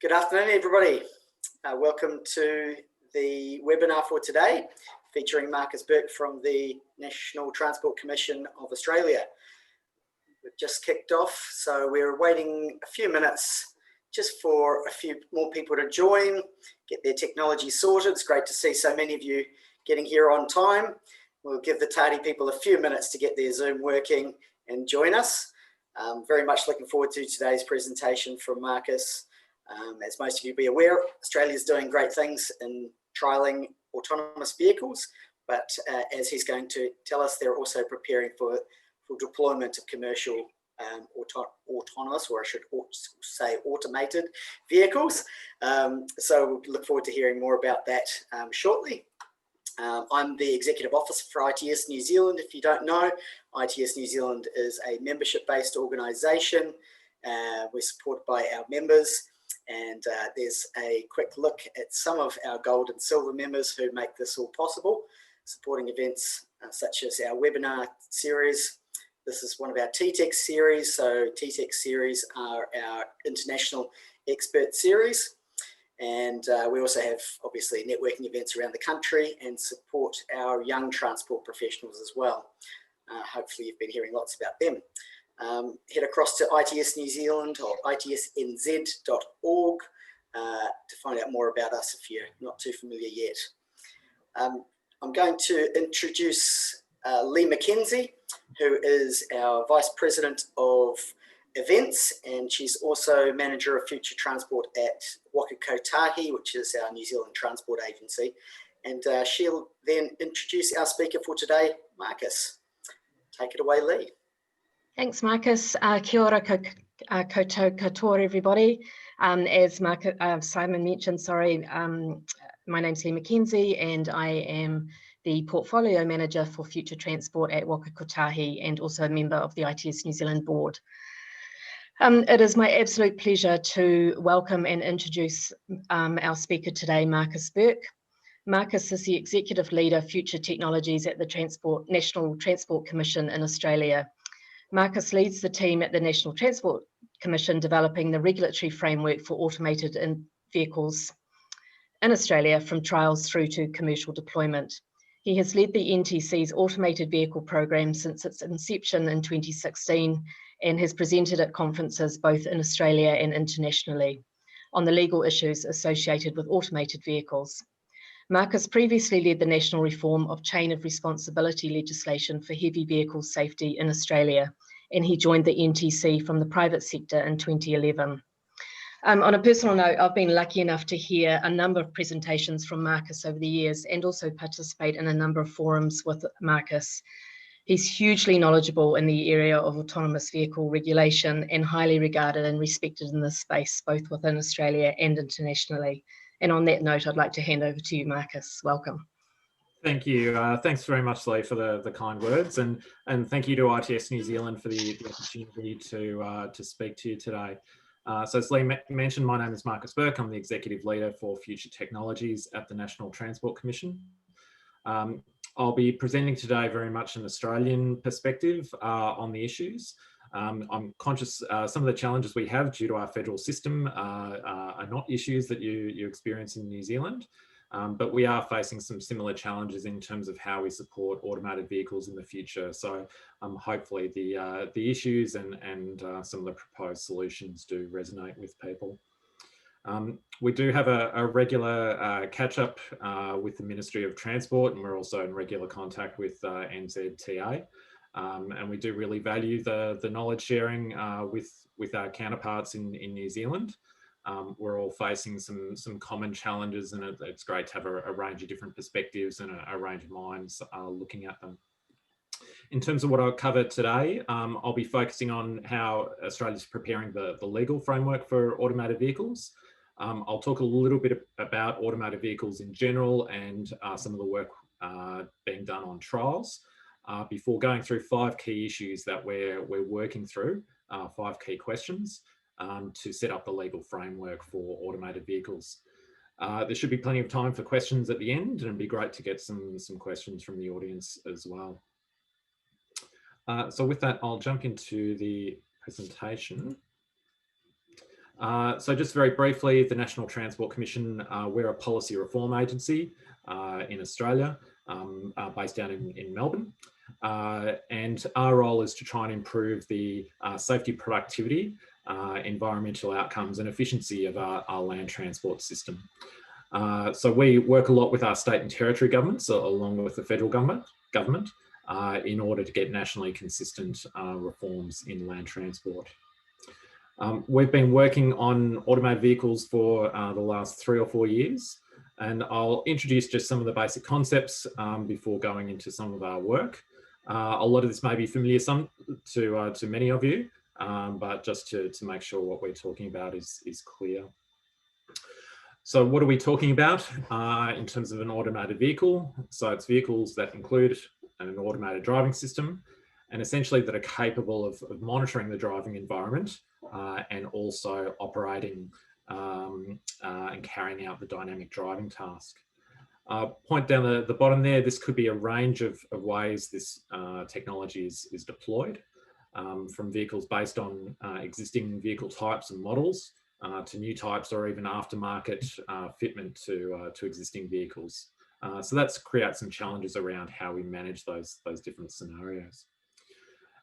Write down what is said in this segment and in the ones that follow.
Good afternoon, everybody. Welcome to the webinar for today, featuring Marcus Burke from the National Transport Commission of Australia. We've just kicked off, so we're waiting a few minutes just for a few more people to join, get their technology sorted. It's great to see so many of you getting here on time. We'll give the tardy people a few minutes to get their Zoom working and join us. Very much looking forward to today's presentation from Marcus. As most of you be aware, Australia is doing great things in trialling autonomous vehicles, but as he's going to tell us, they're also preparing for deployment of commercial autonomous, or I should say automated vehicles. So we'll look forward to hearing more about that shortly. I'm the Executive Officer for ITS New Zealand. If you don't know, ITS New Zealand is a membership-based organisation. We're supported by our members. And there's a quick look at some of our gold and silver members who make this all possible, supporting events such as our webinar series. This is one of our TTEC series. So TTEC series are our international expert series. And we also have, obviously, networking events around the country and support our young transport professionals as well. Hopefully you've been hearing lots about them. Head across to ITS New Zealand or itsnz.org to find out more about us if you're not too familiar yet. I'm going to introduce Lee McKenzie, who is our Vice President of Events, and she's also Manager of Future Transport at Waka Kotahi, which is our New Zealand transport agency. And she'll then introduce our speaker for today, Marcus. Take it away, Lee. Thanks, Marcus. Kia ora koutou katoa, everybody. As Simon mentioned, my name's Lee McKenzie, and I am the Portfolio Manager for Future Transport at Waka Kotahi and also a member of the ITS New Zealand Board. It is my absolute pleasure to welcome and introduce our speaker today, Marcus Burke. Marcus is the Executive Leader, Future Technologies at the National Transport Commission in Australia. Marcus leads the team at the National Transport Commission developing the regulatory framework for automated vehicles in Australia from trials through to commercial deployment. He has led the NTC's automated vehicle program since its inception in 2016 and has presented at conferences both in Australia and internationally on the legal issues associated with automated vehicles. Marcus previously led the national reform of chain of responsibility legislation for heavy vehicle safety in Australia, and he joined the NTC from the private sector in 2011. On a personal note, I've been lucky enough to hear a number of presentations from Marcus over the years and also participate in a number of forums with Marcus. He's hugely knowledgeable in the area of autonomous vehicle regulation and highly regarded and respected in this space, both within Australia and internationally. And on that note, I'd like to hand over to you, Marcus. Welcome. Thank you. Thanks very much, Lee, for the kind words, and thank you to ITS New Zealand for the opportunity to speak to you today. So as Lee mentioned, my name is Marcus Burke. I'm the Executive Leader for Future Technologies at the National Transport Commission. I'll be presenting today very much an Australian perspective on the issues. I'm conscious some of the challenges we have due to our federal system are not issues that you experience in New Zealand, but we are facing some similar challenges in terms of how we support automated vehicles in the future. So hopefully the issues and some of the proposed solutions do resonate with people. We do have a regular catch-up with the Ministry of Transport, and we're also in regular contact with NZTA. And we do really value the knowledge sharing with our counterparts in New Zealand. We're all facing some common challenges, and it's great to have a range of different perspectives and a range of minds looking at them. In terms of what I'll cover today, I'll be focusing on how Australia's preparing the legal framework for automated vehicles. I'll talk a little bit about automated vehicles in general and some of the work being done on trials. Before going through 5 key issues that we're working through, 5 key questions to set up the legal framework for automated vehicles. There should be plenty of time for questions at the end, and it'd be great to get some questions from the audience as well. So with that, I'll jump into the presentation. So just very briefly, the National Transport Commission, we're a policy reform agency in Australia, based down in Melbourne. And our role is to try and improve the safety, productivity, environmental outcomes and efficiency of our land transport system. So we work a lot with our state and territory governments, along with the federal government, in order to get nationally consistent reforms in land transport. We've been working on automated vehicles for the last 3 or 4 years, and I'll introduce just some of the basic concepts before going into some of our work. A lot of this may be familiar to many of you, but just to make sure what we're talking about is clear. So what are we talking about in terms of an automated vehicle? So it's vehicles that include an automated driving system, and essentially that are capable of monitoring the driving environment and also operating and carrying out the dynamic driving task. Point down the bottom there, this could be a range of ways this technology is deployed, from vehicles based on existing vehicle types and models to new types or even aftermarket fitment to existing vehicles. So that's creates some challenges around how we manage those different scenarios.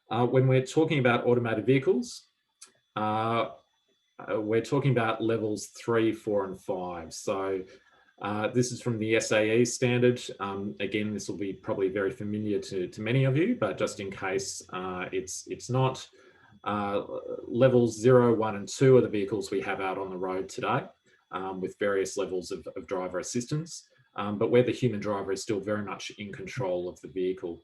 When we're talking about automated vehicles, we're talking about levels 3, 4, and 5. So this is from the SAE standard. Again, this will be probably very familiar to many of you, but just in case it's not, levels 0, 1, and 2 are the vehicles we have out on the road today, with various levels of driver assistance, but where the human driver is still very much in control of the vehicle.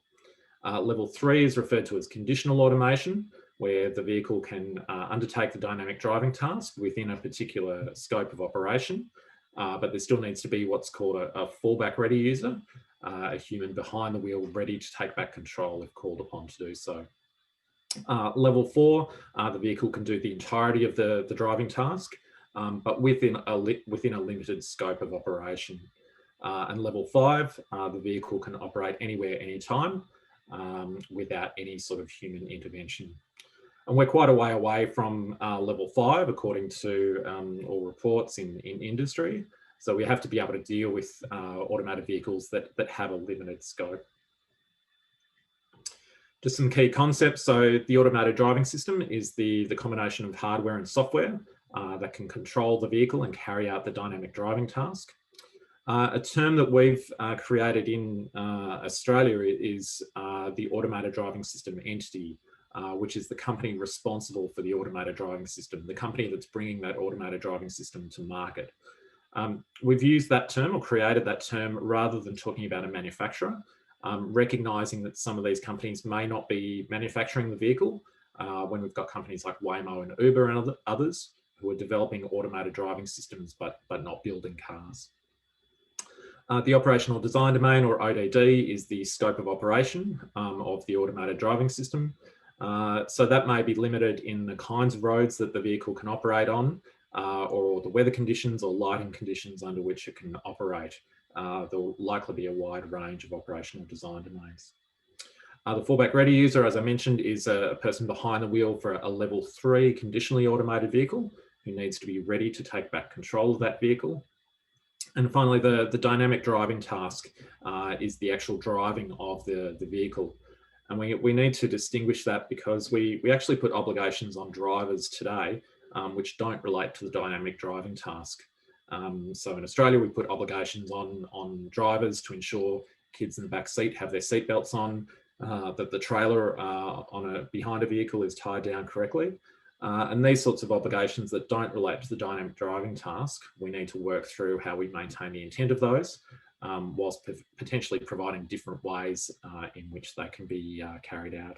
Level 3 is referred to as conditional automation, where the vehicle can undertake the dynamic driving task within a particular scope of operation, but there still needs to be what's called a fallback ready user, a human behind the wheel ready to take back control if called upon to do so. Level 4, the vehicle can do the entirety of the driving task, but within a limited scope of operation. And level 5, the vehicle can operate anywhere, anytime, without any sort of human intervention. And we're quite a way away from level 5, according to all reports in industry. So we have to be able to deal with automated vehicles that have a limited scope. Just some key concepts. So the automated driving system is the combination of hardware and software that can control the vehicle and carry out the dynamic driving task. A term that we've created in Australia is the automated driving system entity, which is the company responsible for the automated driving system, the company that's bringing that automated driving system to market. We've used that term or created that term rather than talking about a manufacturer, recognising that some of these companies may not be manufacturing the vehicle when we've got companies like Waymo and Uber and others who are developing automated driving systems but not building cars. The operational design domain, or ODD, is the scope of operation of the automated driving system. So that may be limited in the kinds of roads that the vehicle can operate on, or the weather conditions or lighting conditions under which it can operate. There will likely be a wide range of operational design domains. The fallback ready user, as I mentioned, is a person behind the wheel for a level 3 conditionally automated vehicle who needs to be ready to take back control of that vehicle. And finally, the dynamic driving task is the actual driving of the vehicle. And we need to distinguish that because we actually put obligations on drivers today which don't relate to the dynamic driving task. So in Australia, we put obligations on drivers to ensure kids in the back seat have their seatbelts on, that the trailer behind a vehicle is tied down correctly. And these sorts of obligations that don't relate to the dynamic driving task, we need to work through how we maintain the intent of those, whilst potentially providing different ways in which they can be carried out.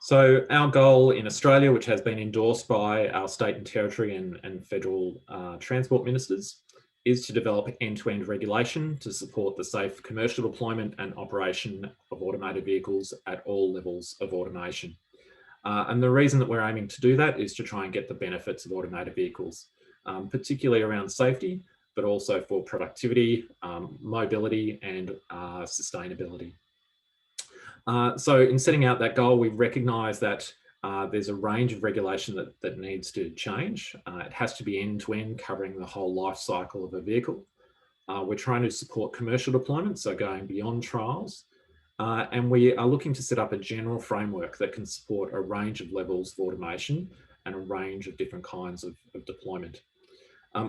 So our goal in Australia, which has been endorsed by our state and territory and federal transport ministers, is to develop end-to-end regulation to support the safe commercial deployment and operation of automated vehicles at all levels of automation. And the reason that we're aiming to do that is to try and get the benefits of automated vehicles, particularly around safety, but also for productivity, mobility, and sustainability. So in setting out that goal, we recognise that there's a range of regulation that needs to change. It has to be end-to-end, covering the whole life cycle of a vehicle. We're trying to support commercial deployment, so going beyond trials. And we are looking to set up a general framework that can support a range of levels of automation and a range of different kinds of deployment.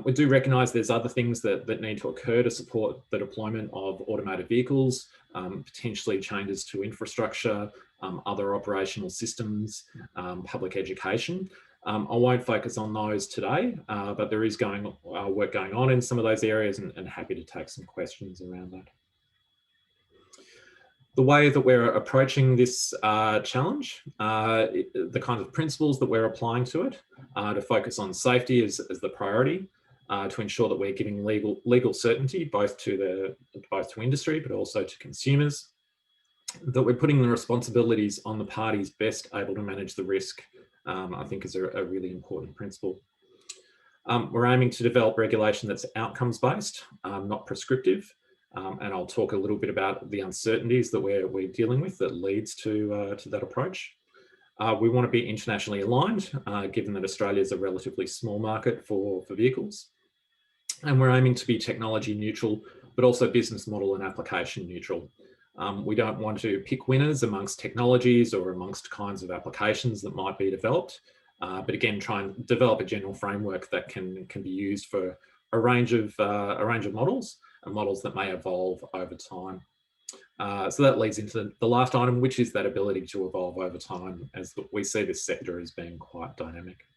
We do recognise there's other things that need to occur to support the deployment of automated vehicles, potentially changes to infrastructure, other operational systems, public education. I won't focus on those today, but there is work going on in some of those areas, and happy to take some questions around that. The way that we're approaching this challenge, the kinds of principles that we're applying to it, to focus on safety as the priority, to ensure that we're giving legal certainty both to industry but also to consumers, that we're putting the responsibilities on the parties best able to manage the risk, I think is a really important principle. We're aiming to develop regulation that's outcomes based, not prescriptive. And I'll talk a little bit about the uncertainties that we're dealing with that leads to that approach. We want to be internationally aligned, given that Australia is a relatively small market for vehicles. And we're aiming to be technology neutral, but also business model and application neutral. We don't want to pick winners amongst technologies or amongst kinds of applications that might be developed, but again, try and develop a general framework that can be used for a range of models, and models that may evolve over time. So that leads into the last item, which is that ability to evolve over time, as we see this sector as being quite dynamic.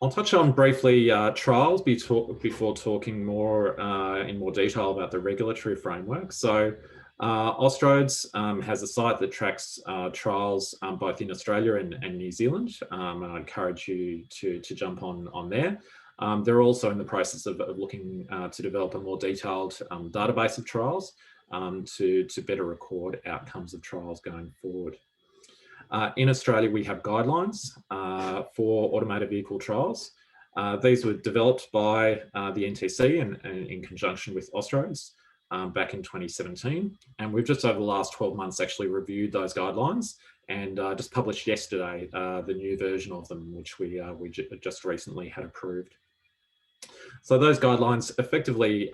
I'll touch on briefly trials before talking in more detail about the regulatory framework. So Austroads has a site that tracks trials both in Australia and New Zealand, and I encourage you to jump on there. They're also in the process of looking to develop a more detailed database of trials to better record outcomes of trials going forward. In Australia, we have guidelines for automated vehicle trials. These were developed by the NTC and in conjunction with Austroads back in 2017. And we've just over the last 12 months actually reviewed those guidelines and just published yesterday the new version of them, which we just recently had approved. So those guidelines effectively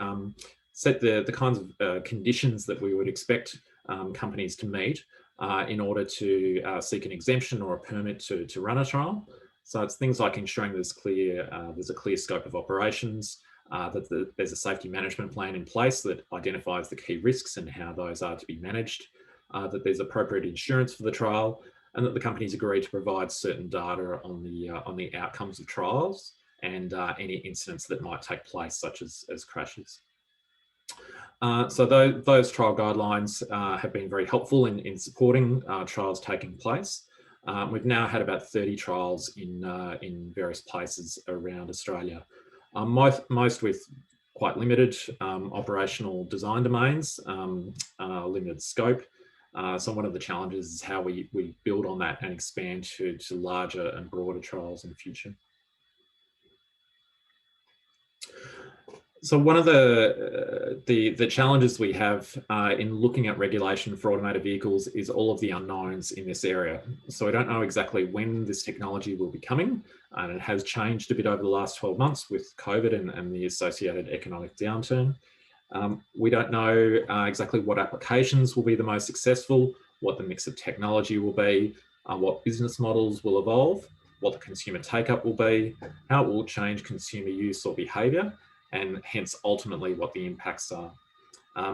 set the kinds of conditions that we would expect companies to meet in order to seek an exemption or a permit to run a trial. So it's things like ensuring there's a clear scope of operations, that there's a safety management plan in place that identifies the key risks and how those are to be managed, that there's appropriate insurance for the trial, and that the companies agree to provide certain data on the outcomes of trials and any incidents that might take place, such as crashes. So those trial guidelines have been very helpful in supporting trials taking place. We've now had about 30 trials in various places around Australia, most with quite limited operational design domains, limited scope. So one of the challenges is how we build on that and expand to larger and broader trials in the future. So one of the challenges we have in looking at regulation for automated vehicles is all of the unknowns in this area. So we don't know exactly when this technology will be coming, and it has changed a bit over the last 12 months with COVID and the associated economic downturn. We don't know exactly what applications will be the most successful, what the mix of technology will be, what business models will evolve, what the consumer take-up will be, how it will change consumer use or behaviour, and hence ultimately what the impacts are.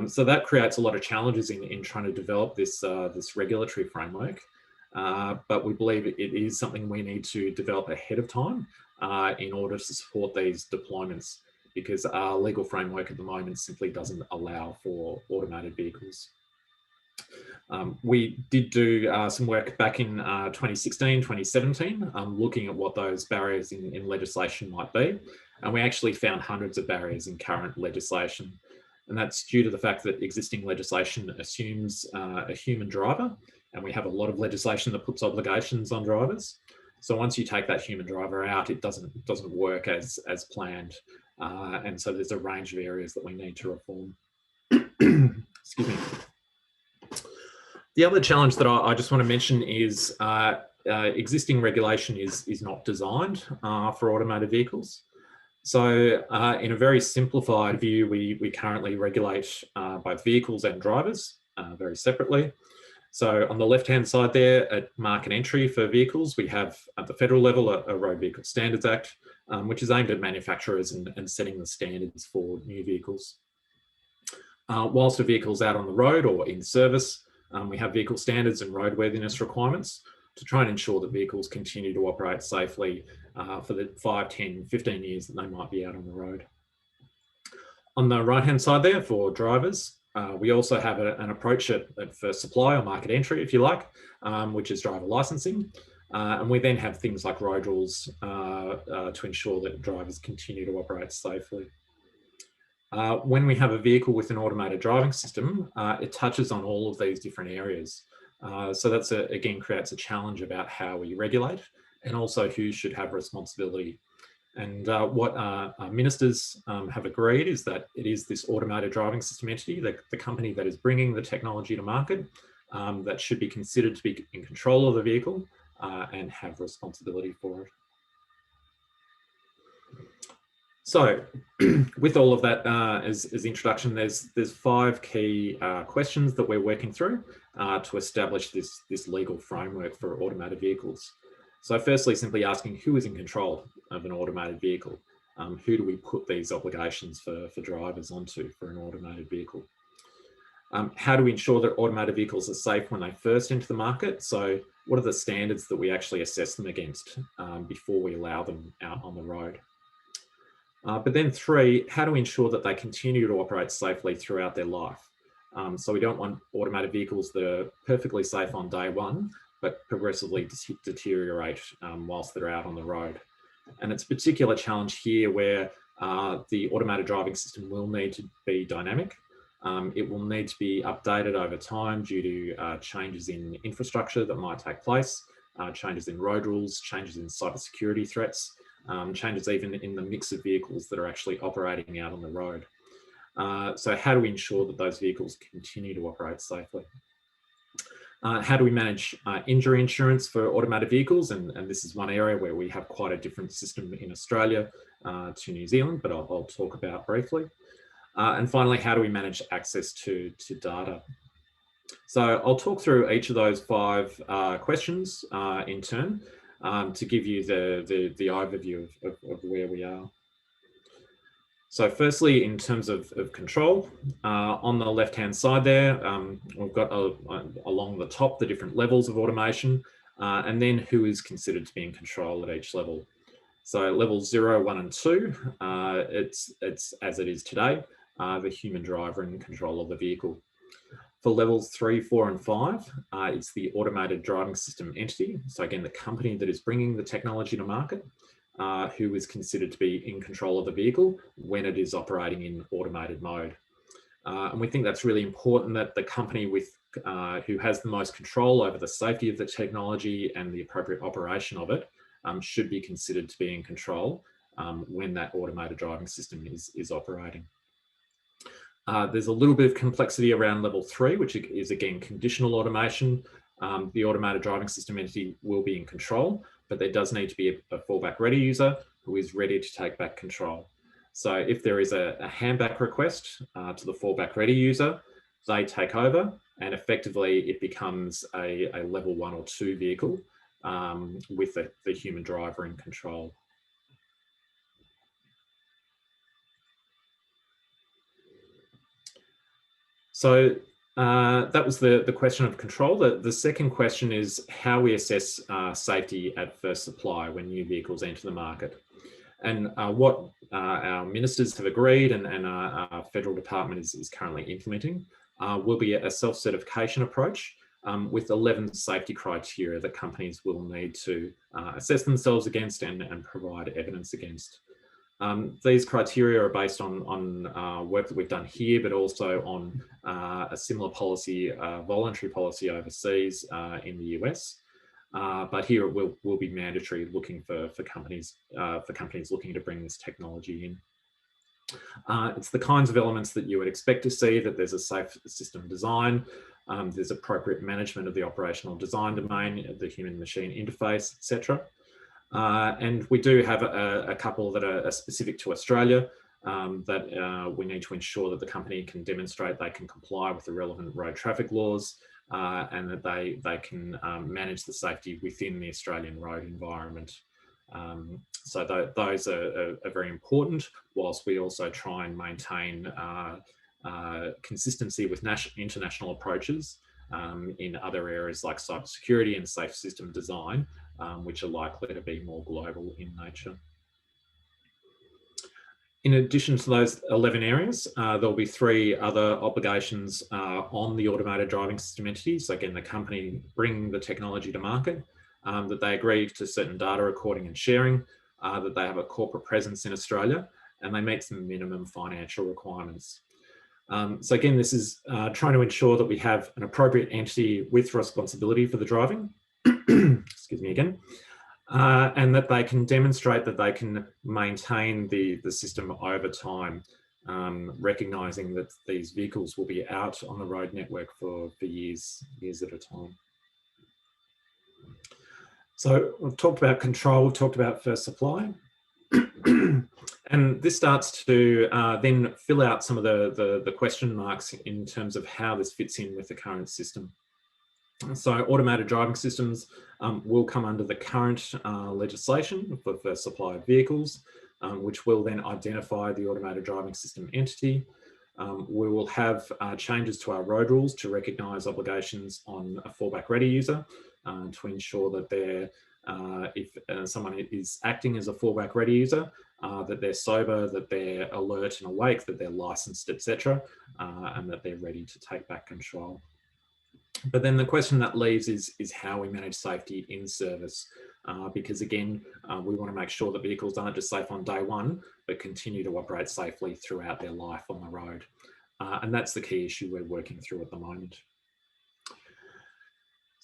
So that creates a lot of challenges in trying to develop this regulatory framework, but we believe it is something we need to develop ahead of time in order to support these deployments, because our legal framework at the moment simply doesn't allow for automated vehicles. We did do some work back in 2016, 2017, looking at what those barriers in legislation might be. And we actually found hundreds of barriers in current legislation. And that's due to the fact that existing legislation assumes a human driver, and we have a lot of legislation that puts obligations on drivers. So once you take that human driver out, it doesn't work as planned. And so there's a range of areas that we need to reform. Excuse me. The other challenge that I just want to mention is existing regulation is not designed for automated vehicles. So in a very simplified view, we currently regulate both vehicles and drivers very separately. So on the left-hand side there, at market entry for vehicles, we have at the federal level a Road Vehicle Standards Act, which is aimed at manufacturers and setting the standards for new vehicles. Whilst a vehicle's out on the road or in service, we have vehicle standards and roadworthiness requirements to try and ensure that vehicles continue to operate safely for the 5, 10, 15 years that they might be out on the road. On the right-hand side there for drivers, we also have an approach at first supply or market entry, if you like, which is driver licensing. And we then have things like road rules to ensure that drivers continue to operate safely. When we have a vehicle with an automated driving system, it touches on all of these different areas. So that's again creates a challenge about how we regulate and also who should have responsibility. And what our ministers have agreed is that it is this automated driving system entity, the company that is bringing the technology to market, that should be considered to be in control of the vehicle and have responsibility for it. So with all of that as introduction, there's 5 key questions that we're working through to establish this legal framework for automated vehicles. So firstly, simply asking who is in control of an automated vehicle? Who do we put these obligations for drivers onto for an automated vehicle? How do we ensure that automated vehicles are safe when they first enter the market? So what are the standards that we actually assess them against before we allow them out on the road? But then 3, how do we ensure that they continue to operate safely throughout their life? So we don't want automated vehicles that are perfectly safe on day one, but progressively deteriorate whilst they're out on the road. And it's a particular challenge here where the automated driving system will need to be dynamic. It will need to be updated over time due to changes in infrastructure that might take place, changes in road rules, changes in cybersecurity threats, changes even in the mix of vehicles that are actually operating out on the road. So how do we ensure that those vehicles continue to operate safely? How do we manage injury insurance for automated vehicles? And this is one area where we have quite a different system in Australia to New Zealand, but I'll talk about briefly. And finally, how do we manage access to data? So I'll talk through each of those 5 questions in turn to give you the overview of where we are. So firstly, in terms of control, on the left-hand side there, we've got along the top the different levels of automation, and then who is considered to be in control at each level. So levels 0, 1, and 2, it's as it is today, the human driver in control of the vehicle. For levels 3, 4, and 5, it's the automated driving system entity. So again, the company that is bringing the technology to market, who is considered to be in control of the vehicle when it is operating in automated mode. And we think that's really important, that the company who has the most control over the safety of the technology and the appropriate operation of it should be considered to be in control when that automated driving system is operating. There's a little bit of complexity around level 3, which is again conditional automation. The automated driving system entity will be in control, but there does need to be a fallback ready user who is ready to take back control. So if there is a handback request to the fallback ready user, they take over, and effectively it becomes a level 1 or 2 vehicle with the human driver in control. So that was the question of control. The second question is how we assess safety at first supply when new vehicles enter the market. And what our ministers have agreed and our federal department is currently implementing will be a self-certification approach with 11 safety criteria that companies will need to assess themselves against and provide evidence against. These criteria are based on work that we've done here, but also on a similar policy, voluntary policy overseas in the US. But here it will be mandatory, looking for companies looking to bring this technology in. It's the kinds of elements that you would expect to see, that there's a safe system design, There's appropriate management of the operational design domain, the human-machine interface, etc. And we do have a couple that are specific to Australia that we need to ensure that the company can demonstrate they can comply with the relevant road traffic laws and that they can manage the safety within the Australian road environment. So those are very important, whilst we also try and maintain consistency with international approaches in other areas like cybersecurity and safe system design, which are likely to be more global in nature. In addition to those 11 areas, there'll be 3 other obligations on the automated driving system entities. So again, the company bring the technology to market, that they agree to certain data recording and sharing, that they have a corporate presence in Australia, and they meet some minimum financial requirements. So again, this is trying to ensure that we have an appropriate entity with responsibility for the driving, excuse me again, and that they can demonstrate that they can maintain the system over time, recognising that these vehicles will be out on the road network for years at a time. So we've talked about control, we've talked about first supply. And this starts to then fill out some of the question marks in terms of how this fits in with the current system. So automated driving systems will come under the current legislation for first supply of vehicles, which will then identify the automated driving system entity. We will have changes to our road rules to recognise obligations on a fallback ready user to ensure that they're if someone is acting as a fallback ready user, that they're sober, that they're alert and awake, that they're licensed, etc., and that they're ready to take back control. But then the question that leaves is how we manage safety in service, because again, we want to make sure that vehicles aren't just safe on day one, but continue to operate safely throughout their life on the road. And that's the key issue we're working through at the moment.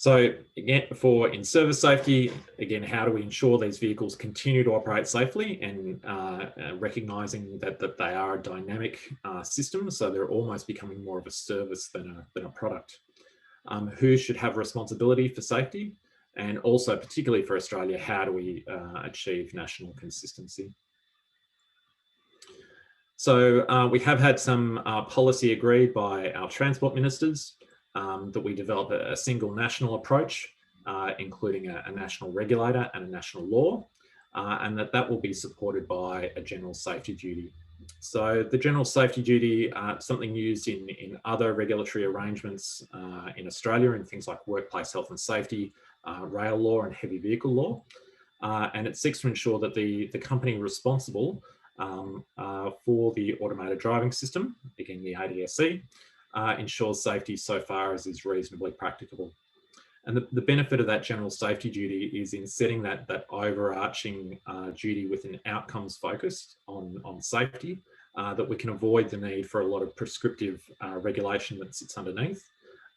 So again, for in-service safety, again, how do we ensure these vehicles continue to operate safely and recognising that they are a dynamic system, so they're almost becoming more of a service than a product. Who should have responsibility for safety? And also, particularly for Australia, how do we achieve national consistency? So we have had some policy agreed by our transport ministers that we develop a single national approach, including a national regulator and a national law, and that will be supported by a general safety duty. So the general safety duty, something used in other regulatory arrangements in Australia in things like workplace health and safety, rail law and heavy vehicle law. And it seeks to ensure that the company responsible for the automated driving system, again the ADSC, ensures safety so far as is reasonably practicable. And the benefit of that general safety duty is in setting that overarching duty with an outcomes focus on safety, that we can avoid the need for a lot of prescriptive regulation that sits underneath,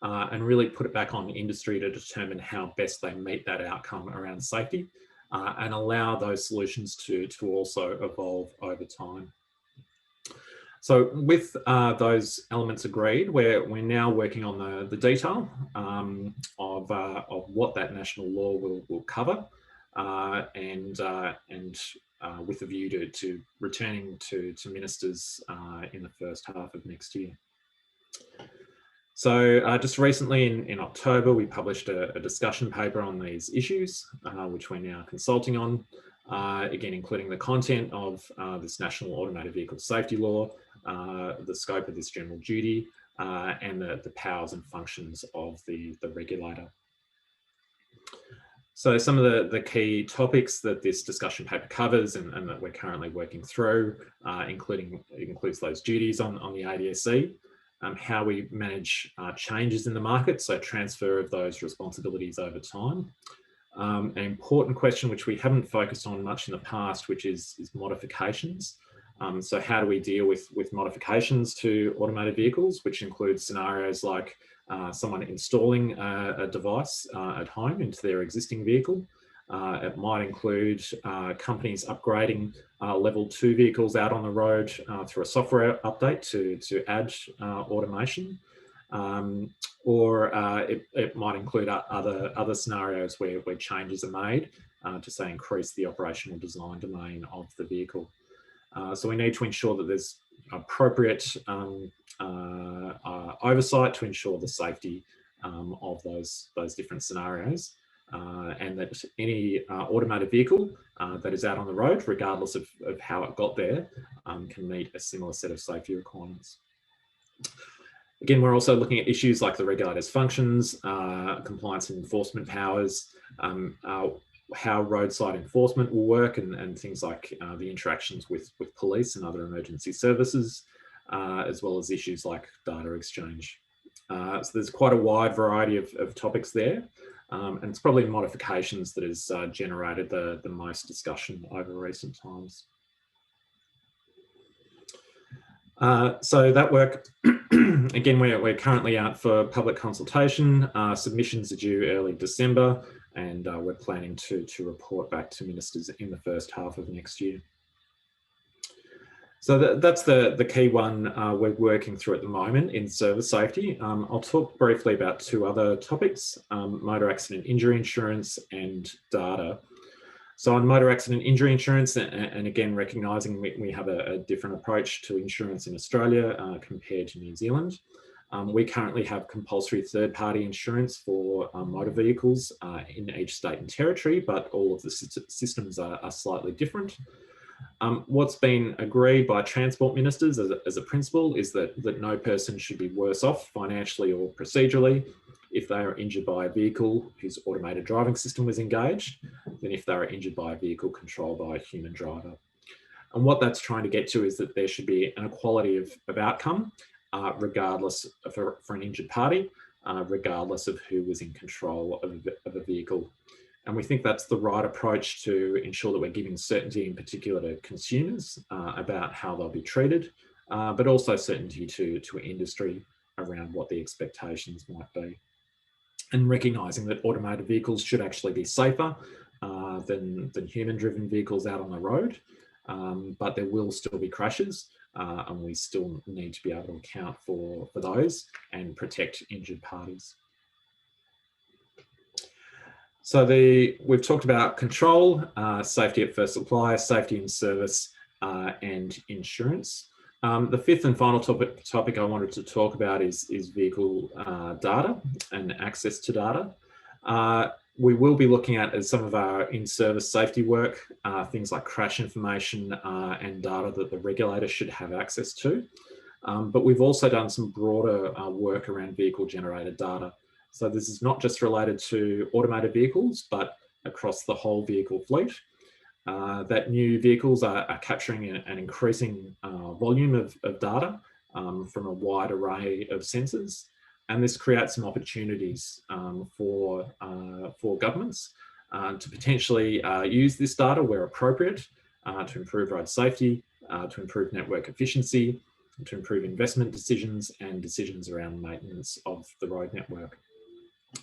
and really put it back on industry to determine how best they meet that outcome around safety, and allow those solutions to also evolve over time. So with those elements agreed, we're now working on the detail of what that national law will cover, and with a view to returning to ministers in the first half of next year. So just recently in October, we published a discussion paper on these issues, which we're now consulting on, again, including the content of this National Automated Vehicle Safety Law, the scope of this general duty, and the powers and functions of the regulator. So some of the key topics that this discussion paper covers and that we're currently working through includes those duties on the ADSC, how we manage changes in the market, so transfer of those responsibilities over time. An important question which we haven't focused on much in the past, which is modifications. So how do we deal with modifications to automated vehicles, which includes scenarios like someone installing a device at home into their existing vehicle. It might include companies upgrading level 2 vehicles out on the road through a software update to add automation. or it might include other scenarios where changes are made to, say, increase the operational design domain of the vehicle. So we need to ensure that there's appropriate oversight to ensure the safety of those different scenarios, and that any automated vehicle that is out on the road, regardless of how it got there, can meet a similar set of safety requirements. Again, we're also looking at issues like the regulator's functions, compliance and enforcement powers, how roadside enforcement will work, and things like the interactions with police and other emergency services, as well as issues like data exchange. So there's quite a wide variety of topics there, and it's probably modifications that has generated the most discussion over recent times. So that work, again, we're currently out for public consultation. Submissions are due early December, and we're planning to report back to ministers in the first half of next year. So that's the key one we're working through at the moment in service safety. I'll talk briefly about two other topics, motor accident injury insurance and data. So on motor accident injury insurance, and again, recognising we have a different approach to insurance in Australia compared to New Zealand. We currently have compulsory third-party insurance for motor vehicles in each state and territory, but all of the systems are slightly different. What's been agreed by transport ministers as a principle is that no person should be worse off financially or procedurally if they are injured by a vehicle whose automated driving system was engaged than if they are injured by a vehicle controlled by a human driver. And what that's trying to get to is that there should be an equality of outcome, regardless for an injured party, regardless of who was in control of a vehicle. And we think that's the right approach to ensure that we're giving certainty in particular to consumers about how they'll be treated, but also certainty to industry around what the expectations might be. And recognising that automated vehicles should actually be safer than human-driven vehicles out on the road, but there will still be crashes, and we still need to be able to account for those and protect injured parties. So we've talked about control, safety at first supply, safety in service, and insurance. The fifth and final topic I wanted to talk about is vehicle data and access to data. We will be looking at, as some of our in-service safety work, things like crash information and data that the regulator should have access to. But we've also done some broader work around vehicle-generated data. So this is not just related to automated vehicles, but across the whole vehicle fleet. That new vehicles are capturing an increasing volume of data from a wide array of sensors. And this creates some opportunities for governments to potentially use this data where appropriate to improve road safety, to improve network efficiency, to improve investment decisions and decisions around maintenance of the road network.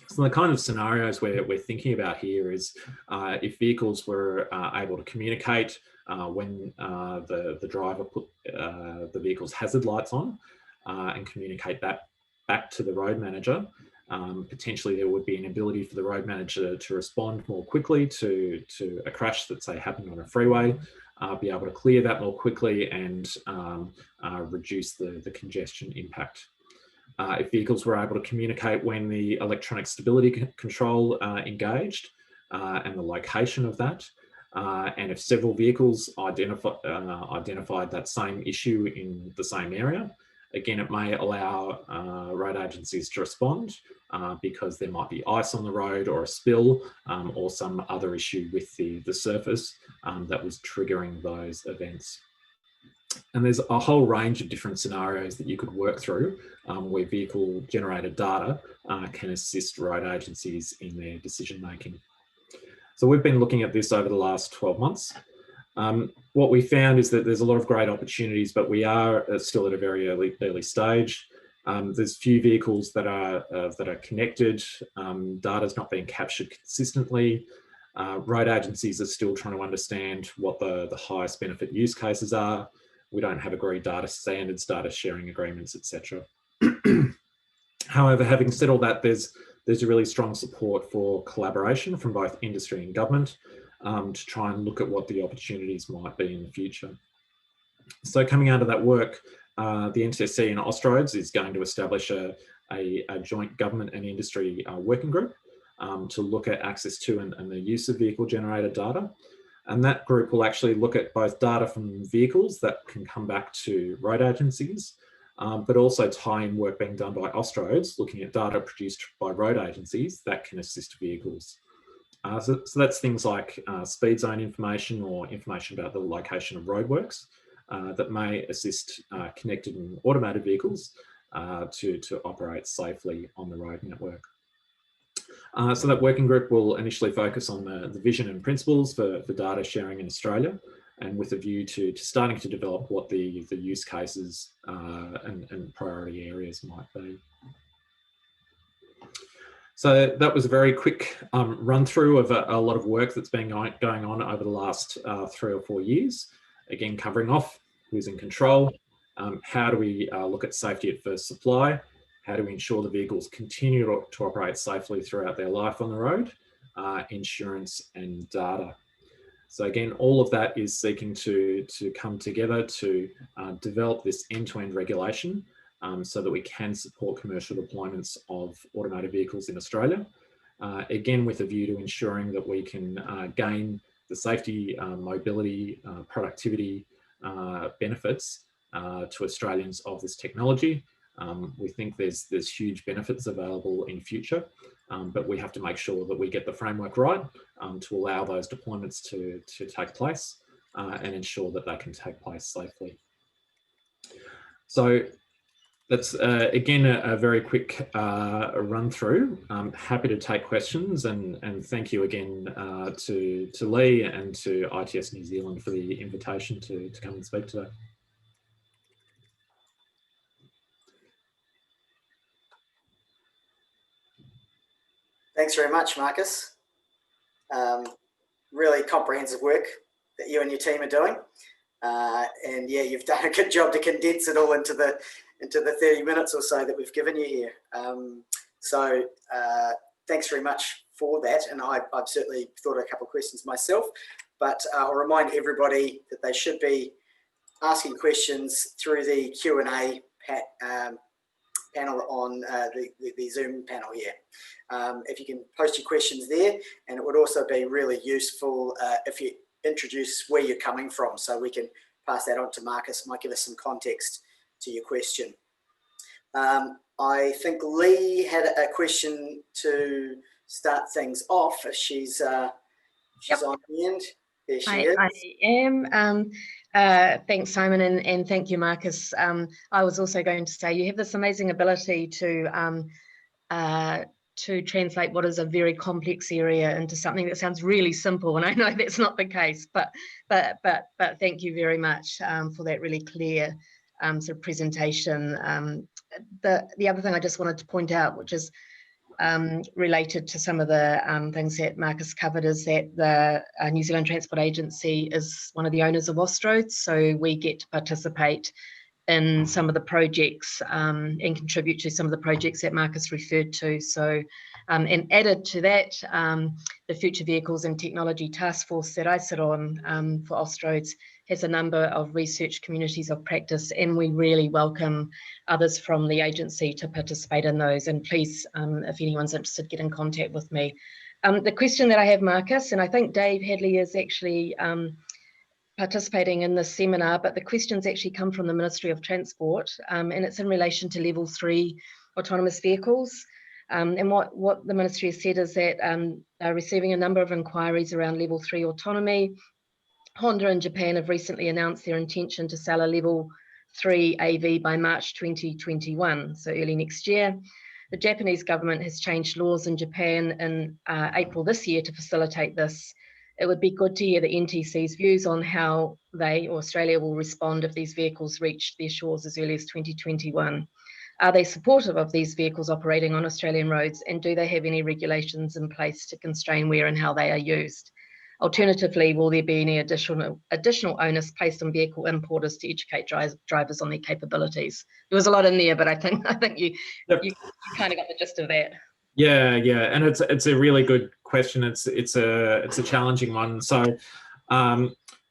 So the kind of scenarios we're thinking about here is if vehicles were able to communicate when the driver put the vehicle's hazard lights on and communicate that back to the road manager, potentially there would be an ability for the road manager to respond more quickly to a crash that, say, happened on a freeway, be able to clear that more quickly and reduce the congestion impact. If vehicles were able to communicate when the electronic stability control engaged and the location of that, and if several vehicles identified that same issue in the same area, again, it may allow road agencies to respond because there might be ice on the road or a spill or some other issue with the surface that was triggering those events. And there's a whole range of different scenarios that you could work through where vehicle generated data can assist road agencies in their decision making. So we've been looking at this over the last 12 months. What we found is that there's a lot of great opportunities, but we are still at a very early stage. There's few vehicles that are connected. Data's not being captured consistently. Road agencies are still trying to understand what the highest benefit use cases are. We don't have agreed data standards, data sharing agreements, etc. However, having said all that, there's a really strong support for collaboration from both industry and government to try and look at what the opportunities might be in the future. So coming out of that work, the NTSC and Austroads is going to establish a joint government and industry working group to look at access to and the use of vehicle generated data. And that group will actually look at both data from vehicles that can come back to road agencies, but also tie in work being done by Austroads, looking at data produced by road agencies that can assist vehicles. So that's things like speed zone information or information about the location of roadworks that may assist connected and automated vehicles to operate safely on the road network. So that working group will initially focus on the vision and principles for data sharing in Australia, and with a view to starting to develop what the use cases and priority areas might be. So that was a very quick run through of a lot of work that's been going on over the last 3 or 4 years. Again, covering off who's in control, how do we look at safety at first supply, how do we ensure the vehicles continue to operate safely throughout their life on the road, insurance and data. So again, all of that is seeking to come together to develop this end-to-end regulation so that we can support commercial deployments of automated vehicles in Australia. Again, with a view to ensuring that we can gain the safety, mobility, productivity benefits to Australians of this technology. We think there's huge benefits available in future, but we have to make sure that we get the framework right to allow those deployments to take place and ensure that they can take place safely. So that's again a very quick run through. I'm happy to take questions, and thank you again to Lee and to ITS New Zealand for the invitation to come and speak today. Thanks very much, Marcus. Really comprehensive work that you and your team are doing. And yeah, you've done a good job to condense it all into the 30 minutes or so that we've given you here. So thanks very much for that. And I've certainly thought of a couple of questions myself, but I'll remind everybody that they should be asking questions through the Q&A panel on the Zoom panel here. If you can post your questions there, and it would also be really useful if you introduce where you're coming from, so we can pass that on to Marcus. Might give us some context to your question. I think Lee had a question to start things off. If she's on the end. There she is. I am. Thanks, Simon, and thank you, Marcus. I was also going to say you have this amazing ability to translate what is a very complex area into something that sounds really simple, and I know that's not the case. But thank you very much for that really clear sort of presentation. The other thing I just wanted to point out, which is related to some of the things that Marcus covered, is that the New Zealand Transport Agency is one of the owners of Austroads, so we get to participate in some of the projects and contribute to some of the projects that Marcus referred to. So, and added to that, the Future Vehicles and Technology Task Force that I sit on for Austroads has a number of research communities of practice, and we really welcome others from the agency to participate in those. And please, if anyone's interested, get in contact with me. The question that I have, Marcus, and I think Dave Hadley is actually participating in this seminar, but the questions actually come from the Ministry of Transport, and it's in relation to level 3 autonomous vehicles. And what the ministry has said is that they're receiving a number of inquiries around level 3 autonomy. Honda and Japan have recently announced their intention to sell a level 3 AV by March 2021, so early next year. The Japanese government has changed laws in Japan in April this year to facilitate this. It would be good to hear the NTC's views on how they, or Australia, will respond if these vehicles reach their shores as early as 2021. Are they supportive of these vehicles operating on Australian roads, and do they have any regulations in place to constrain where and how they are used? Alternatively, will there be any additional onus placed on vehicle importers to educate drivers on their capabilities? There was a lot in there, but I think you kind of got the gist of that. Yeah, and it's a really good question. It's a challenging one. So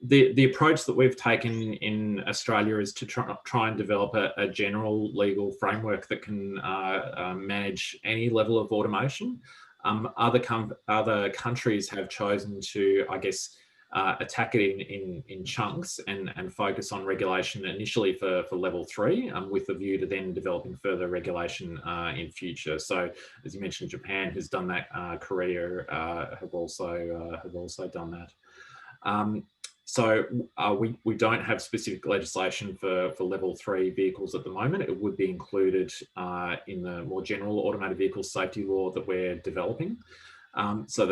the approach that we've taken in Australia is to try and develop a general legal framework that can manage any level of automation. Other countries have chosen to, I guess, attack it in chunks and focus on regulation initially for level 3, with a view to then developing further regulation in future. So, as you mentioned, Japan has done that. Korea have also done that. So we don't have specific legislation for level 3 vehicles at the moment. It would be included in the more general automotive vehicle safety law that we're developing. So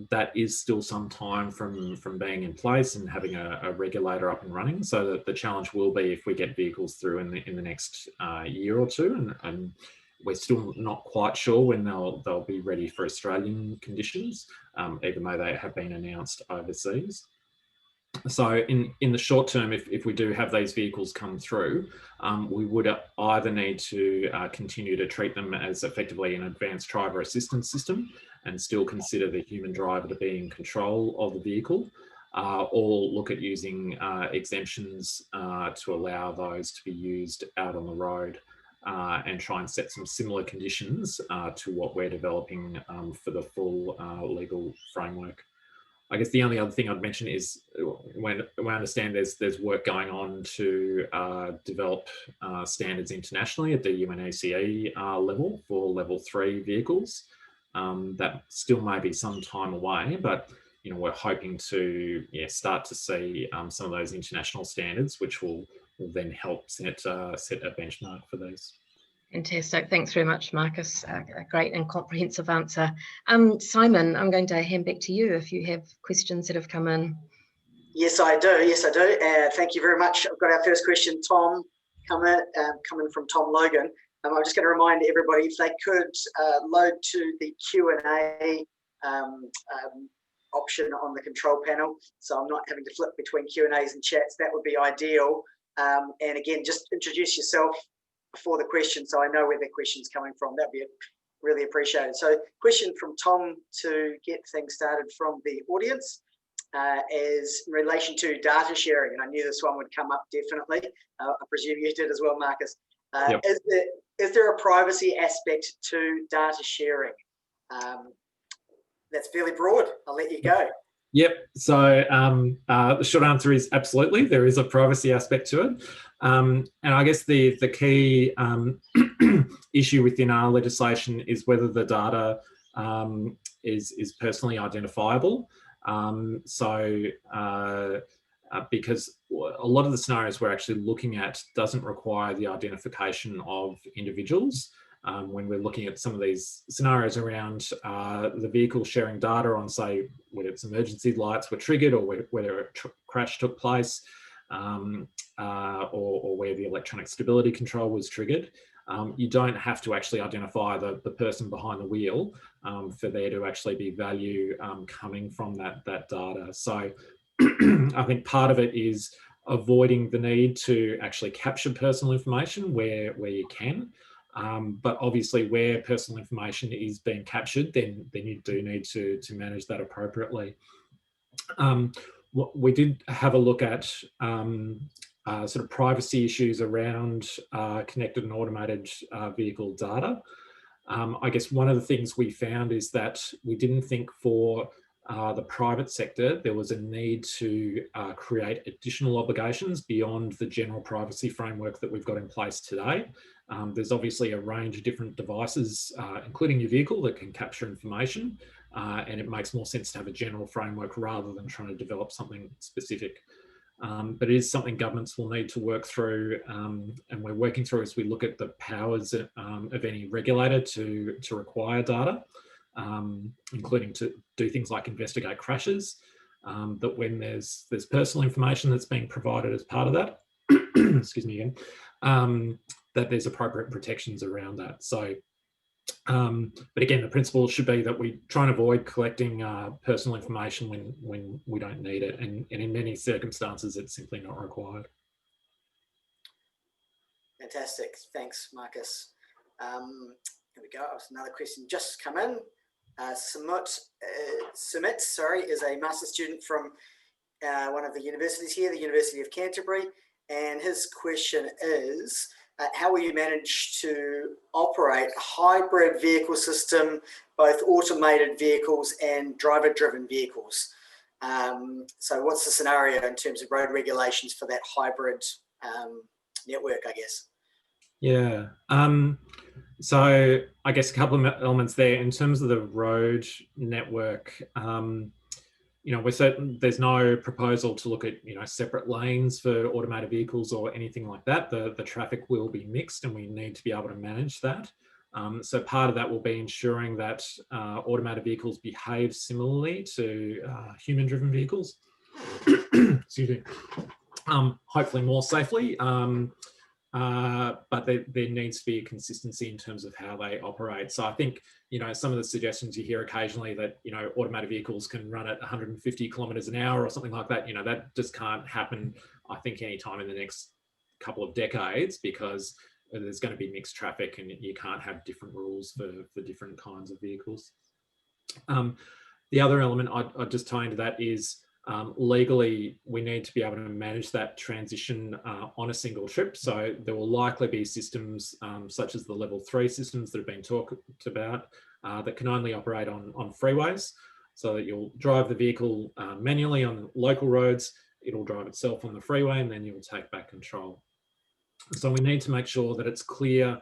that is still some time from being in place and having a regulator up and running. So that the challenge will be if we get vehicles through in the next year or two, and we're still not quite sure when they'll be ready for Australian conditions, even though they have been announced overseas. So in the short term, if we do have these vehicles come through, we would either need to continue to treat them as effectively an advanced driver assistance system and still consider the human driver to be in control of the vehicle, or look at using exemptions to allow those to be used out on the road, and try and set some similar conditions to what we're developing for the full legal framework. I guess the only other thing I'd mention is when I understand there's work going on to develop standards internationally at the UNECE level for level 3 vehicles. That still may be some time away, but we're hoping to start to see some of those international standards, which will then help set a benchmark for these. Fantastic. Thanks very much, Marcus. A great and comprehensive answer. Simon, I'm going to hand back to you if you have questions that have come in. Yes, I do. Thank you very much. I've got our first question, Tom, coming from Tom Logan. I'm just going to remind everybody if they could load to the Q&A option on the control panel, so I'm not having to flip between Q&As and chats. That would be ideal. And again, just introduce yourself before the question so I know where the question's coming from. That'd be really appreciated. So question from Tom to get things started from the audience is in relation to data sharing, and I knew this one would come up definitely. I presume you did as well, Marcus. Yep. Is there a privacy aspect to data sharing? That's fairly broad. I'll let you go. Yep. So the short answer is absolutely. There is a privacy aspect to it. And I guess the key issue within our legislation is whether the data is personally identifiable. Because a lot of the scenarios we're actually looking at doesn't require the identification of individuals. When we're looking at some of these scenarios around the vehicle sharing data on, say, whether its emergency lights were triggered or whether a crash took place, or where the electronic stability control was triggered, you don't have to actually identify the person behind the wheel for there to actually be value coming from that data. So I think part of it is avoiding the need to actually capture personal information where you can. But obviously where personal information is being captured, then you do need to manage that appropriately. We did have a look at sort of privacy issues around connected and automated vehicle data. I guess one of the things we found is that we didn't think for the private sector there was a need to create additional obligations beyond the general privacy framework that we've got in place today. There's obviously a range of different devices, including your vehicle, that can capture information, and it makes more sense to have a general framework rather than trying to develop something specific. But it is something governments will need to work through, and we're working through as we look at the powers of any regulator to require data, including to do things like investigate crashes, that when there's personal information that's being provided as part of that, excuse me again, that there's appropriate protections around that. So But again, the principle should be that we try and avoid collecting personal information when we don't need it, and in many circumstances, it's simply not required. Fantastic. Thanks, Marcus. Here we go. Another question just come in. Sumit, sorry, is a master's student from one of the universities here, the University of Canterbury, and his question is, how will you manage to operate a hybrid vehicle system, both automated vehicles and driver-driven vehicles? So what's the scenario in terms of road regulations for that hybrid network, I guess? Yeah. So I guess a couple of elements there in terms of the road network. We're certain there's no proposal to look at separate lanes for automated vehicles or anything like that. The traffic will be mixed, and we need to be able to manage that. So part of that will be ensuring that automated vehicles behave similarly to human-driven vehicles. Excuse me. Hopefully more safely. But there needs to be a consistency in terms of how they operate. So I think, some of the suggestions you hear occasionally that, automated vehicles can run at 150 kilometers an hour or something like that, that just can't happen, I think, anytime in the next couple of decades, because there's going to be mixed traffic and you can't have different rules for different kinds of vehicles. The other element I'd just tie into that is, legally, we need to be able to manage that transition on a single trip. So there will likely be systems such as the level 3 systems that have been talked about that can only operate on freeways, so that you'll drive the vehicle manually on local roads, it'll drive itself on the freeway, and then you'll take back control. So we need to make sure that it's clear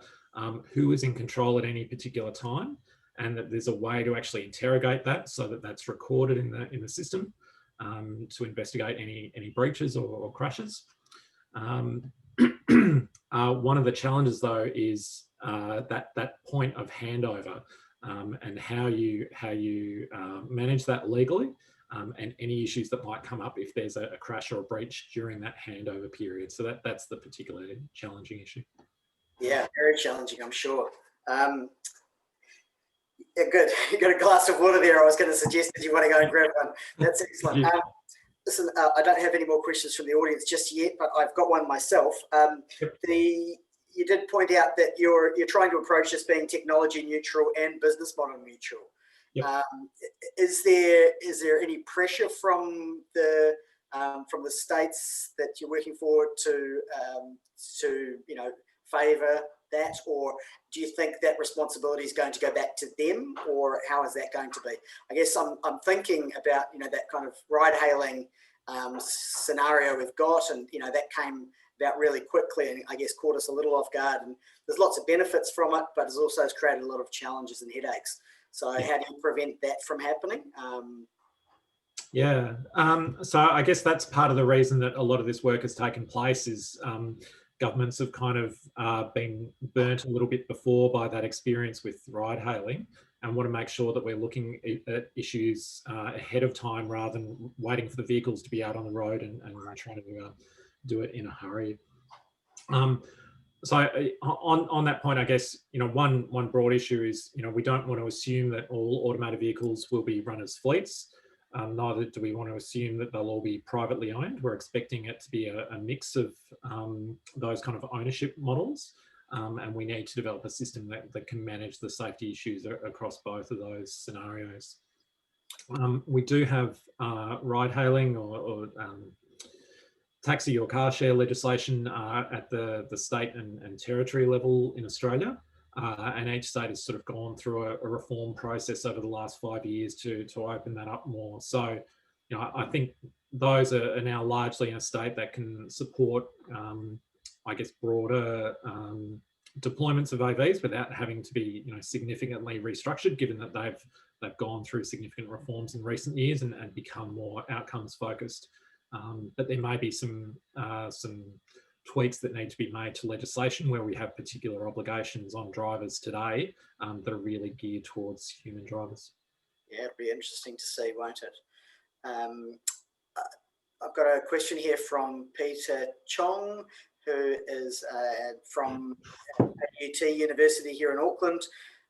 who is in control at any particular time, and that there's a way to actually interrogate that so that that's recorded in the system. To investigate any breaches or crashes. One of the challenges, though, is that point of handover and how you manage that legally, and any issues that might come up if there's a crash or a breach during that handover period. So that's the particularly challenging issue. Yeah, very challenging, I'm sure. Yeah, good. You got a glass of water there. I was going to suggest that you want to go and grab one. That's excellent. Listen, I don't have any more questions from the audience just yet, but I've got one myself. You did point out that you're trying to approach this being technology neutral and business model neutral. Yep. Is there any pressure from the states that you're working forward to favour that, or do you think that responsibility is going to go back to them, or how is that going to be? I guess I'm thinking about that kind of ride-hailing scenario we've got, and that came about really quickly, and I guess caught us a little off guard. And there's lots of benefits from it, but it's also created a lot of challenges and headaches. So how do you prevent that from happening? So I guess that's part of the reason that a lot of this work has taken place is governments have kind of been burnt a little bit before by that experience with ride hailing, and want to make sure that we're looking at issues ahead of time rather than waiting for the vehicles to be out on the road and trying to do it in a hurry. So on that point, I guess, one broad issue is, we don't want to assume that all automated vehicles will be run as fleets. Neither do we want to assume that they'll all be privately owned. We're expecting it to be a mix of those kind of ownership models, and we need to develop a system that can manage the safety issues across both of those scenarios. We do have ride-hailing or taxi or car share legislation at the state and territory level in Australia. And each state has sort of gone through a reform process over the last 5 years to open that up more. So, I think those are now largely in a state that can support, I guess, broader deployments of AVs without having to be, significantly restructured, given that they've gone through significant reforms in recent years and become more outcomes focused. But there may be some tweaks that need to be made to legislation where we have particular obligations on drivers today that are really geared towards human drivers. Yeah, it'll be interesting to see, won't it? I've got a question here from Peter Chong, who is from UT University here in Auckland.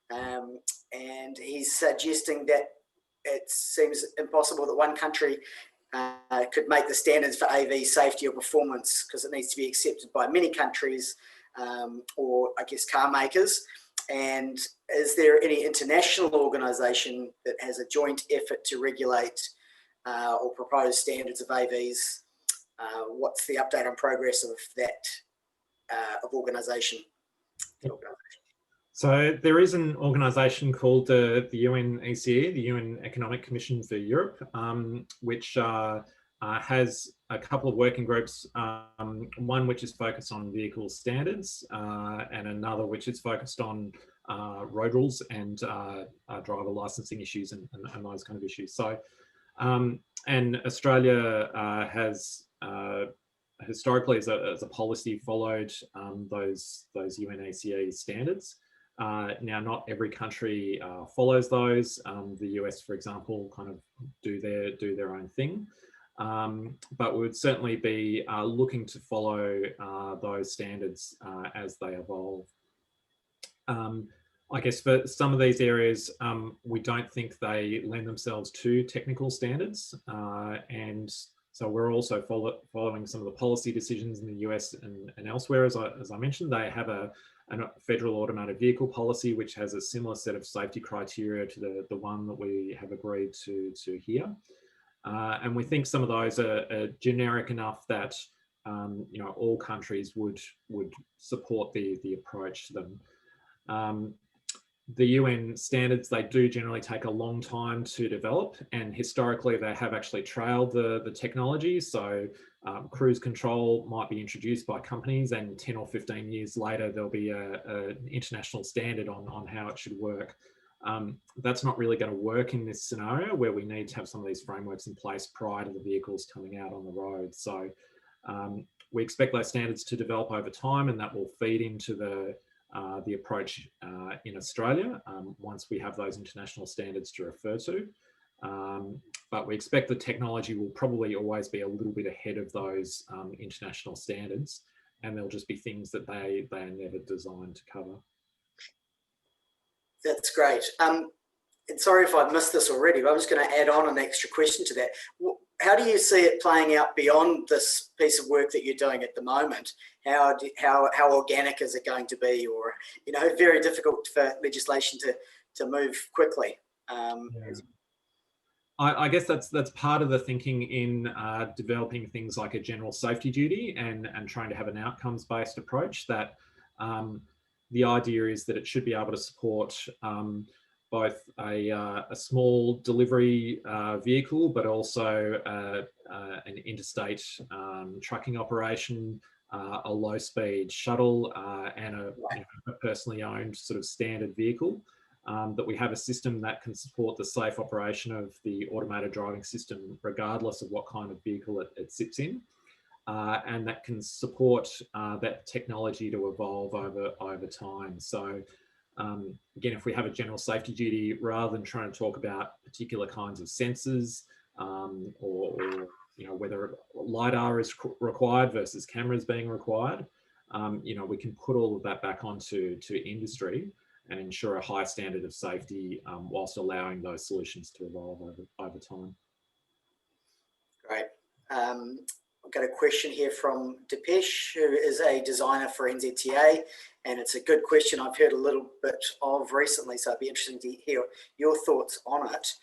and he's suggesting that it seems impossible that one country could make the standards for AV safety or performance, because it needs to be accepted by many countries, or I guess car makers. And is there any international organisation that has a joint effort to regulate or propose standards of AVs? What's the update on progress of that organisation? So there is an organisation called the UNECE, the UN Economic Commission for Europe, which has a couple of working groups, one which is focused on vehicle standards and another which is focused on road rules and driver licensing issues and those kind of issues. So, and Australia has historically as a policy followed those UNECE standards. Now, not every country follows those. The US, for example, kind of do their own thing. But we would certainly be looking to follow those standards as they evolve. I guess for some of these areas, we don't think they lend themselves to technical standards. And so we're also following some of the policy decisions in the US and elsewhere. As I mentioned, they have a federal automated vehicle policy, which has a similar set of safety criteria to the one that we have agreed to here. And we think some of those are generic enough that all countries would support the approach to them. The UN standards, they do generally take a long time to develop, and historically they have actually trailed the technology. So cruise control might be introduced by companies, and 10 or 15 years later there'll be an international standard on how it should work. That's not really going to work in this scenario where we need to have some of these frameworks in place prior to the vehicles coming out on the road. So we expect those standards to develop over time, and that will feed into the approach in Australia once we have those international standards to refer to. But we expect the technology will probably always be a little bit ahead of those international standards, and there'll just be things that they are never designed to cover. That's great. And sorry if I've missed this already, but I'm just going to add on an extra question to that. How do you see it playing out beyond this piece of work that you're doing at the moment? How organic is it going to be? Or, very difficult for legislation to move quickly. I guess that's part of the thinking in developing things like a general safety duty and trying to have an outcomes-based approach. That the idea is that it should be able to support both a small delivery vehicle, but also an interstate trucking operation, a low-speed shuttle, and a personally owned sort of standard vehicle. That we have a system that can support the safe operation of the automated driving system, regardless of what kind of vehicle it sits in, and that can support that technology to evolve over time. So again, if we have a general safety duty, rather than trying to talk about particular kinds of sensors or whether LiDAR is required versus cameras being required, we can put all of that back onto industry and ensure a high standard of safety whilst allowing those solutions to evolve over time. Great. I've got a question here from Depeche, who is a designer for NZTA, and it's a good question I've heard a little bit of recently, so it'd be interesting to hear your thoughts on it.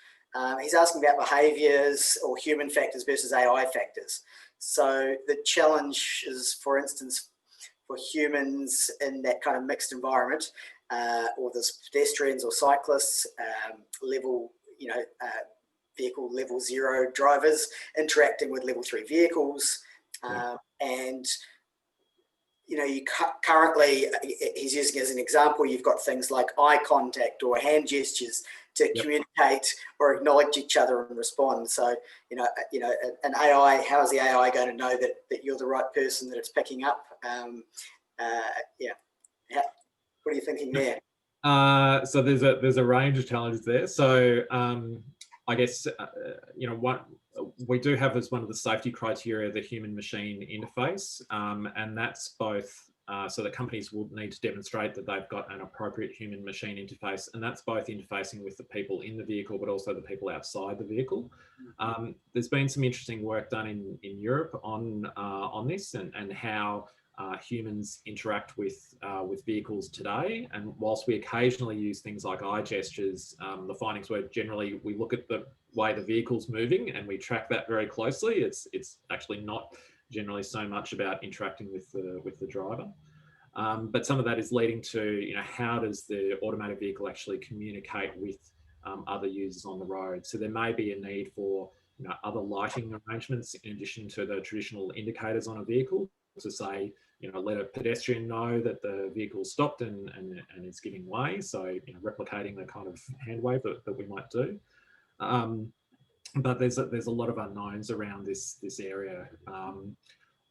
He's asking about behaviours or human factors versus AI factors. So the challenge is, for instance, for humans in that kind of mixed environment, or there's pedestrians or cyclists, vehicle level 0 drivers interacting with level 3 vehicles, and you currently, he's using as an example, you've got things like eye contact or hand gestures to communicate or acknowledge each other and respond. So an AI, how is the AI going to know that you're the right person that it's picking up? What are you thinking there? So there's a range of challenges there. So I guess what we do have as one of the safety criteria the human-machine interface, and that's both so that companies will need to demonstrate that they've got an appropriate human-machine interface, and that's both interfacing with the people in the vehicle, but also the people outside the vehicle. There's been some interesting work done in Europe on this and how humans interact with vehicles today. And whilst we occasionally use things like eye gestures, the findings were generally we look at the way the vehicle's moving and we track that very closely. It's actually not generally so much about interacting with the driver. But some of that is leading to, how does the automated vehicle actually communicate with other users on the road? So there may be a need for other lighting arrangements in addition to the traditional indicators on a vehicle to say, let a pedestrian know that the vehicle stopped and is giving way. So replicating the kind of hand wave that we might do. But there's a lot of unknowns around this area.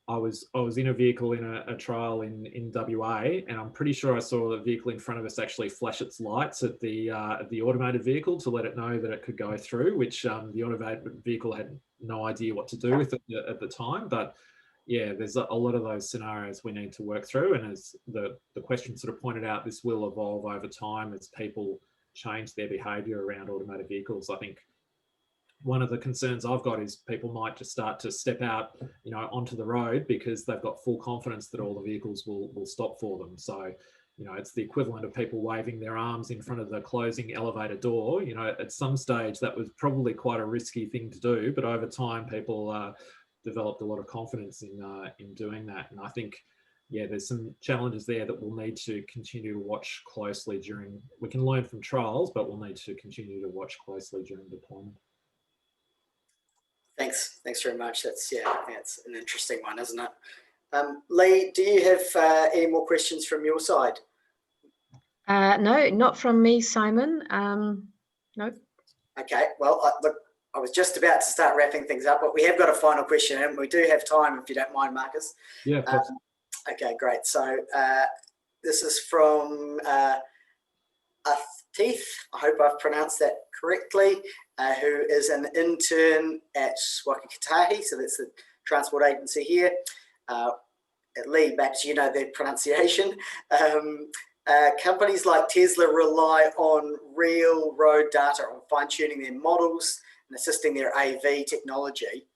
I was in a vehicle in a trial in WA, and I'm pretty sure I saw the vehicle in front of us actually flash its lights at the automated vehicle to let it know that it could go through, which the automated vehicle had no idea what to do with it at the time. But yeah, there's a lot of those scenarios we need to work through, and as the question sort of pointed out, this will evolve over time as people change their behaviour around automated vehicles. I think one of the concerns I've got is people might just start to step out, onto the road because they've got full confidence that all the vehicles will stop for them. So, it's the equivalent of people waving their arms in front of the closing elevator door. At some stage that was probably quite a risky thing to do, but over time people developed a lot of confidence in doing that. And I think, yeah, there's some challenges there that we'll need to continue to watch closely we can learn from trials, but we'll need to continue to watch closely during deployment. Thanks very much. That's an interesting one, isn't it? Lee, do you have any more questions from your side? No, not from me, Simon. No. Okay, well, look, I was just about to start wrapping things up, but we have got a final question, and we do have time if you don't mind, Marcus. Yeah, of course. Okay, great. So this is from Athith, I hope I've pronounced that correctly, who is an intern at Wakakatahi, so that's the transport agency here. Lee, perhaps you know the pronunciation. Companies like Tesla rely on real road data on fine-tuning their models and assisting their AV technology,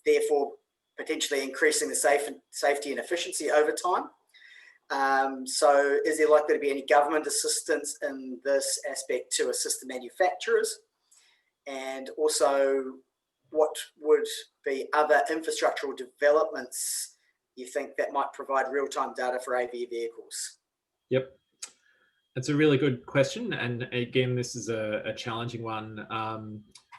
therefore potentially increasing the safety and efficiency over time. So is there likely to be any government assistance in this aspect to assist the manufacturers? And also, what would be other infrastructural developments you think that might provide real-time data for AV vehicles? Yep, that's a really good question. And again, this is a challenging one.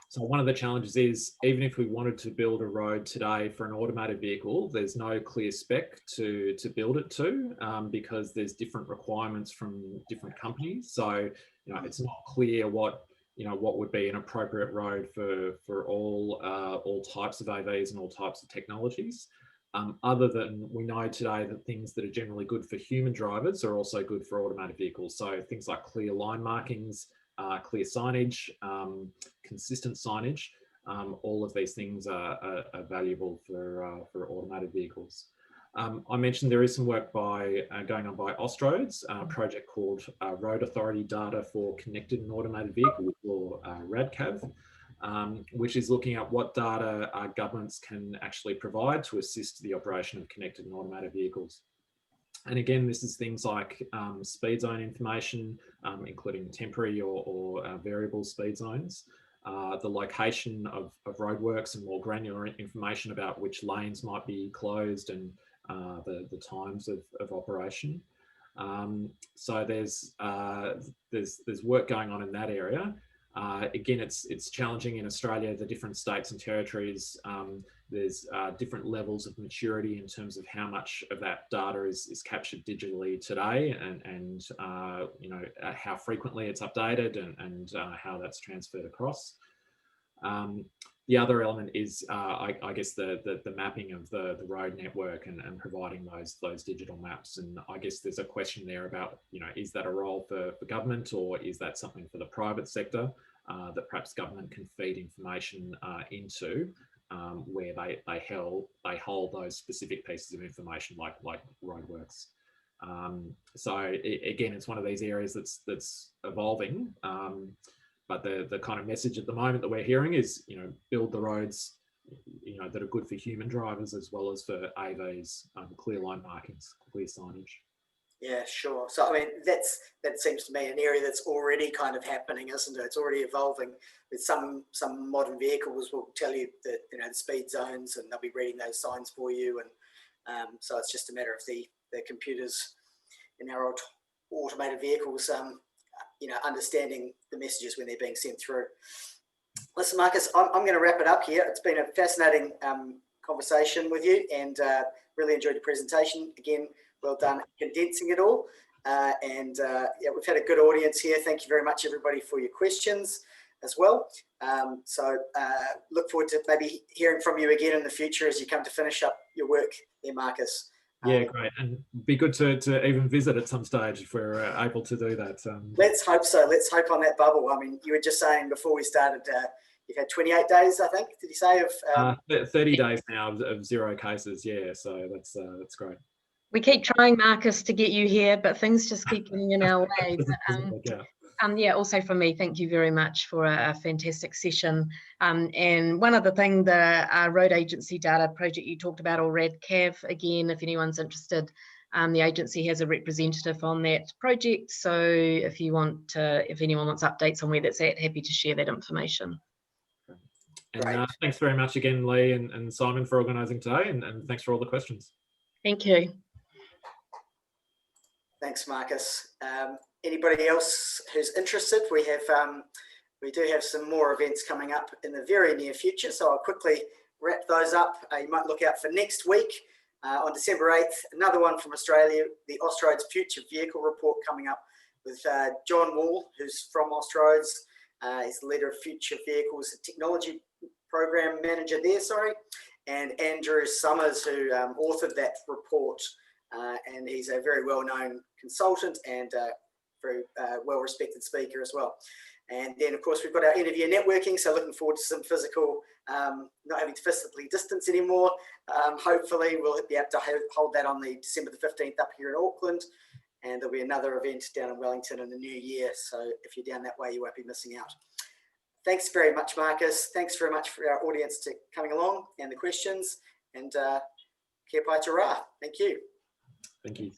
So one of the challenges is, even if we wanted to build a road today for an automated vehicle, there's no clear spec to build it to, because there's different requirements from different companies. So, it's not clear what would be an appropriate road for all types of AVs and all types of technologies. Other than we know today that things that are generally good for human drivers are also good for automated vehicles. So things like clear line markings, clear signage, consistent signage, all of these things are valuable for automated vehicles. I mentioned there is some work going on by Austroads, a project called Road Authority Data for Connected and Automated Vehicles, or RADCAV, which is looking at what data governments can actually provide to assist the operation of connected and automated vehicles. And again, this is things like speed zone information, including temporary or variable speed zones, the location of roadworks and more granular information about which lanes might be closed and the times of operation. So there's work going on in that area. Again, it's challenging in Australia, the different states and territories. There's different levels of maturity in terms of how much of that data is captured digitally today, and how frequently it's updated and how that's transferred across. The other element is, I guess, the mapping of the road network and providing those digital maps. And I guess there's a question there about, is that a role for government, or is that something for the private sector that perhaps government can feed information into? where they hold those specific pieces of information like roadworks. So again, it's one of these areas that's evolving. But the kind of message at the moment that we're hearing is, build the roads, that are good for human drivers as well as for AVs, clear line markings, clear signage. Yeah, sure. So, I mean, that seems to me an area that's already kind of happening, isn't it? It's already evolving. With some modern vehicles will tell you that, the speed zones, and they'll be reading those signs for you. And so it's just a matter of the computers in our automated vehicles, understanding the messages when they're being sent through. Listen, Marcus, I'm going to wrap it up here. It's been a fascinating conversation with you, and really enjoyed the presentation. Again, well done condensing it all. We've had a good audience here. Thank you very much, everybody, for your questions as well. Look forward to maybe hearing from you again in the future as you come to finish up your work there, Marcus. Yeah, great. And be good to even visit at some stage if we're able to do that. Let's hope so. Let's hope on that bubble. I mean, you were just saying before we started, you've had 28 days, I think, did you say? Of 30 days now of 0 cases, yeah. So that's great. We keep trying, Marcus, to get you here, but things just keep getting in our way. Also from me, thank you very much for a fantastic session. And one other thing, the Road Agency Data Project you talked about, or RADCAV, again, if anyone's interested, the agency has a representative on that project. So if anyone wants updates on where that's at, happy to share that information. And thanks very much again, Lee and Simon, for organising today, and thanks for all the questions. Thank you. Thanks, Marcus. Anybody else who's interested, we do have some more events coming up in the very near future, so I'll quickly wrap those up. You might look out for next week on December 8th, another one from Australia, the Austroads Future Vehicle Report coming up with John Wall, who's from Austroads. He's the leader of Future Vehicles Technology Program Manager there, and Andrew Summers, who authored that report. And he's a very well-known consultant and very well-respected speaker as well. And then, of course, we've got our interview networking, so looking forward to some physical, not having to physically distance anymore. Hopefully, we'll be able to hold that on the December the 15th up here in Auckland, and there'll be another event down in Wellington in the new year, so if you're down that way, you won't be missing out. Thanks very much, Marcus. Thanks very much for our audience to coming along and the questions, and kia pai te rā. Thank you. Thank you.